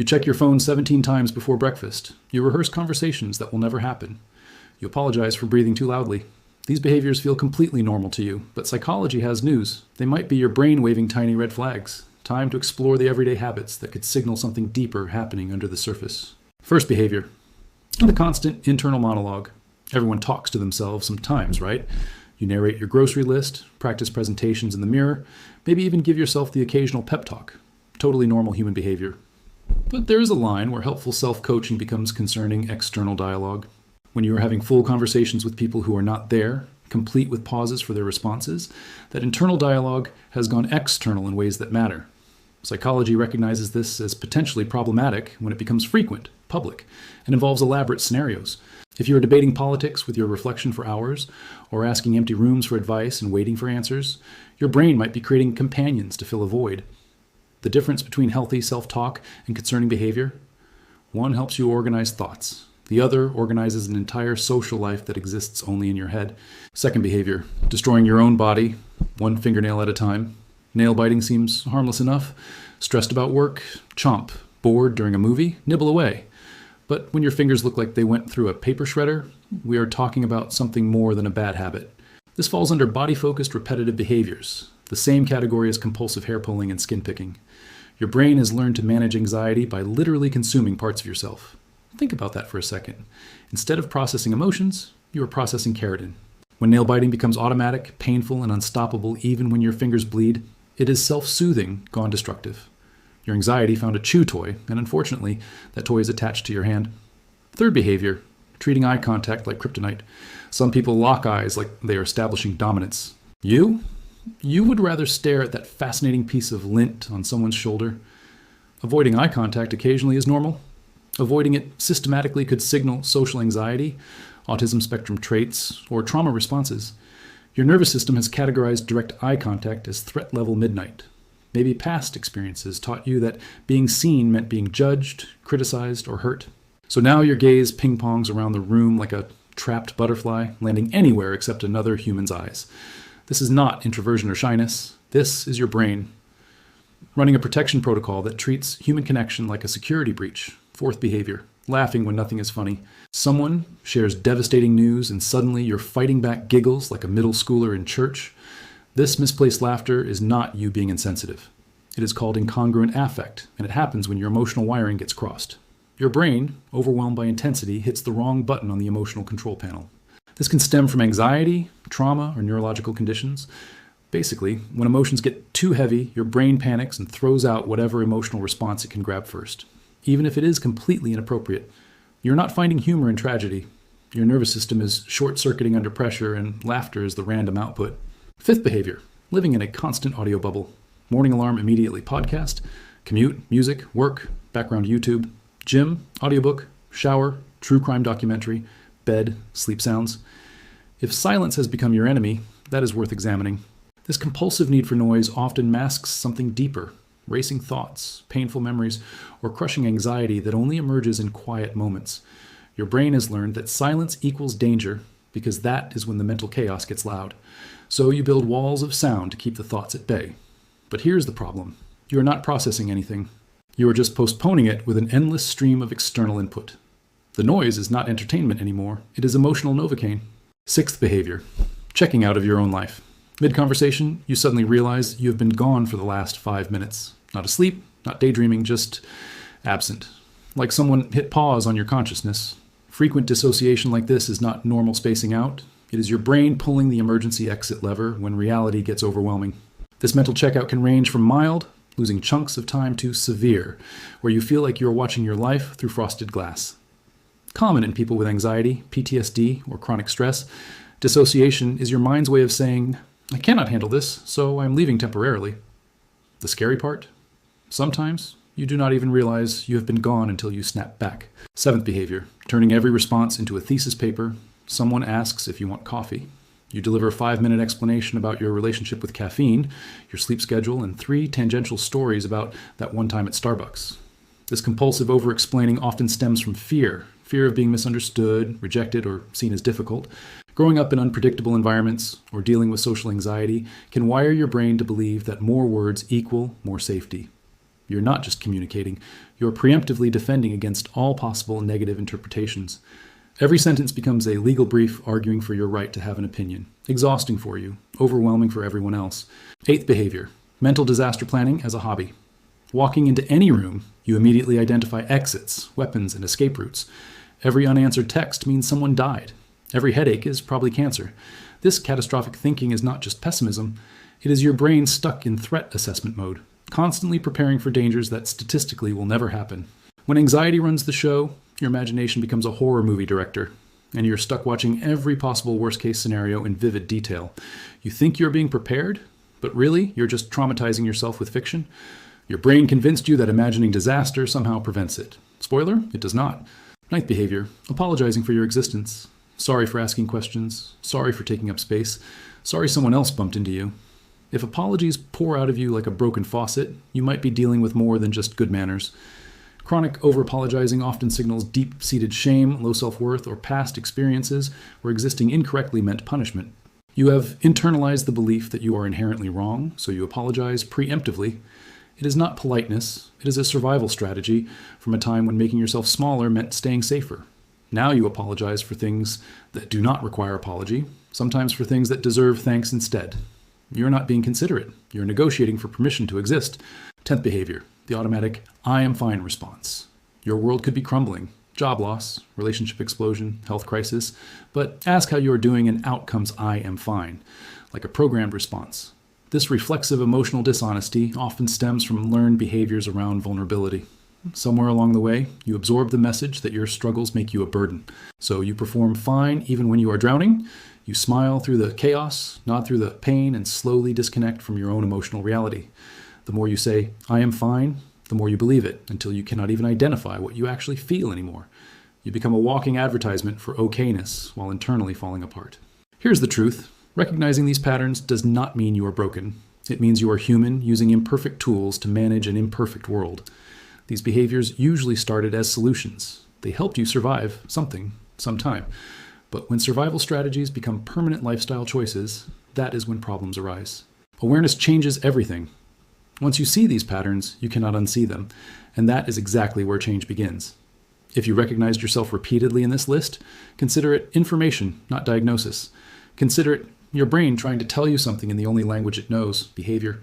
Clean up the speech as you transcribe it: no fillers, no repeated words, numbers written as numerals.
You check your phone 17 times before breakfast. You rehearse conversations that will never happen. You apologize for breathing too loudly. These behaviors feel completely normal to you, but psychology has news. They might be your brain waving tiny red flags. Time to explore the everyday habits that could signal something deeper happening under the surface. First behavior. The constant internal monologue. Everyone talks to themselves sometimes, right? You narrate your grocery list, practice presentations in the mirror, maybe even give yourself the occasional pep talk. Totally normal human behavior. But there is a line where helpful self-coaching becomes concerning external dialogue. When you are having full conversations with people who are not there, complete with pauses for their responses, that internal dialogue has gone external in ways that matter. Psychology recognizes this as potentially problematic when it becomes frequent, public, and involves elaborate scenarios. If you are debating politics with your reflection for hours, or asking empty rooms for advice and waiting for answers, your brain might be creating companions to fill a void. The difference between healthy self-talk and concerning behavior? One helps you organize thoughts. The other organizes an entire social life that exists only in your head. Second behavior, destroying your own body, one fingernail at a time. Nail biting seems harmless enough. Stressed about work? Chomp. Bored during a movie? Nibble away. But when your fingers look like they went through a paper shredder, we are talking about something more than a bad habit. This falls under body-focused repetitive behaviors, the same category as compulsive hair pulling and skin picking. Your brain has learned to manage anxiety by literally consuming parts of yourself. Think about that for a second. Instead of processing emotions, you are processing keratin. When nail biting becomes automatic, painful, and unstoppable even when your fingers bleed, it is self-soothing gone destructive. Your anxiety found a chew toy, and unfortunately, that toy is attached to your hand. Third behavior, treating eye contact like kryptonite. Some people lock eyes like they are establishing dominance. You would rather stare at that fascinating piece of lint on someone's shoulder. Avoiding eye contact occasionally is normal. Avoiding it systematically could signal social anxiety, autism spectrum traits, or trauma responses. Your nervous system has categorized direct eye contact as threat level midnight. Maybe past experiences taught you that being seen meant being judged, criticized, or hurt. So now your gaze ping-pongs around the room like a trapped butterfly, landing anywhere except another human's eyes. This is not introversion or shyness. This is your brain running a protection protocol that treats human connection like a security breach. Fourth behavior, laughing when nothing is funny. Someone shares devastating news and suddenly you're fighting back giggles like a middle schooler in church. This misplaced laughter is not you being insensitive. It is called incongruent affect, and it happens when your emotional wiring gets crossed. Your brain, overwhelmed by intensity, hits the wrong button on the emotional control panel. This can stem from anxiety, trauma, or neurological conditions. Basically, when emotions get too heavy, your brain panics and throws out whatever emotional response it can grab first, even if it is completely inappropriate. You're not finding humor in tragedy. Your nervous system is short-circuiting under pressure, and laughter is the random output. Fifth behavior, living in a constant audio bubble. Morning alarm immediately podcast, commute, music, work, background YouTube, gym, audiobook, shower, true crime documentary, bed, sleep sounds. If silence has become your enemy, that is worth examining. This compulsive need for noise often masks something deeper, racing thoughts, painful memories, or crushing anxiety that only emerges in quiet moments. Your brain has learned that silence equals danger because that is when the mental chaos gets loud. So you build walls of sound to keep the thoughts at bay. But here's the problem. You are not processing anything. You are just postponing it with an endless stream of external input. The noise is not entertainment anymore. It is emotional Novocaine. Sixth behavior, checking out of your own life. Mid-conversation, you suddenly realize you have been gone for the last 5 minutes. Not asleep, not daydreaming, just absent. Like someone hit pause on your consciousness. Frequent dissociation like this is not normal spacing out. It is your brain pulling the emergency exit lever when reality gets overwhelming. This mental checkout can range from mild, losing chunks of time, to severe, where you feel like you are watching your life through frosted glass. Common in people with anxiety, PTSD, or chronic stress, dissociation is your mind's way of saying, I cannot handle this, so I'm leaving temporarily. The scary part? Sometimes you do not even realize you have been gone until you snap back. Seventh behavior, turning every response into a thesis paper. Someone asks if you want coffee. You deliver a 5-minute explanation about your relationship with caffeine, your sleep schedule, and 3 tangential stories about that one time at Starbucks. This compulsive over-explaining often stems from fear of being misunderstood, rejected, or seen as difficult. Growing up in unpredictable environments or dealing with social anxiety can wire your brain to believe that more words equal more safety. You're not just communicating, you're preemptively defending against all possible negative interpretations. Every sentence becomes a legal brief arguing for your right to have an opinion. Exhausting for you, overwhelming for everyone else. Eighth behavior, mental disaster planning as a hobby. Walking into any room, you immediately identify exits, weapons, and escape routes. Every unanswered text means someone died. Every headache is probably cancer. This catastrophic thinking is not just pessimism, it is your brain stuck in threat assessment mode, constantly preparing for dangers that statistically will never happen. When anxiety runs the show, your imagination becomes a horror movie director, and you're stuck watching every possible worst-case scenario in vivid detail. You think you're being prepared, but really, you're just traumatizing yourself with fiction. Your brain convinced you that imagining disaster somehow prevents it. Spoiler, it does not. Ninth behavior, apologizing for your existence. Sorry for asking questions. Sorry for taking up space. Sorry someone else bumped into you. If apologies pour out of you like a broken faucet, you might be dealing with more than just good manners. Chronic over-apologizing often signals deep-seated shame, low self-worth, or past experiences where existing incorrectly meant punishment. You have internalized the belief that you are inherently wrong, so you apologize preemptively. It is not politeness, it is a survival strategy from a time when making yourself smaller meant staying safer. Now you apologize for things that do not require apology, sometimes for things that deserve thanks instead. You're not being considerate. You're negotiating for permission to exist. 10th behavior, the automatic I am fine response. Your world could be crumbling. Job loss, relationship explosion, health crisis. But ask how you are doing and out comes I am fine, like a programmed response. This reflexive emotional dishonesty often stems from learned behaviors around vulnerability. Somewhere along the way, you absorb the message that your struggles make you a burden. So you perform fine even when you are drowning. You smile through the chaos, nod through the pain, and slowly disconnect from your own emotional reality. The more you say, I am fine, the more you believe it, until you cannot even identify what you actually feel anymore. You become a walking advertisement for okayness while internally falling apart. Here's the truth. Recognizing these patterns does not mean you are broken. It means you are human, using imperfect tools to manage an imperfect world. These behaviors usually started as solutions. They helped you survive something, sometime. But when survival strategies become permanent lifestyle choices, that is when problems arise. Awareness changes everything. Once you see these patterns, you cannot unsee them, and that is exactly where change begins. If you recognized yourself repeatedly in this list, consider it information, not diagnosis. Consider it your brain trying to tell you something in the only language it knows, behavior.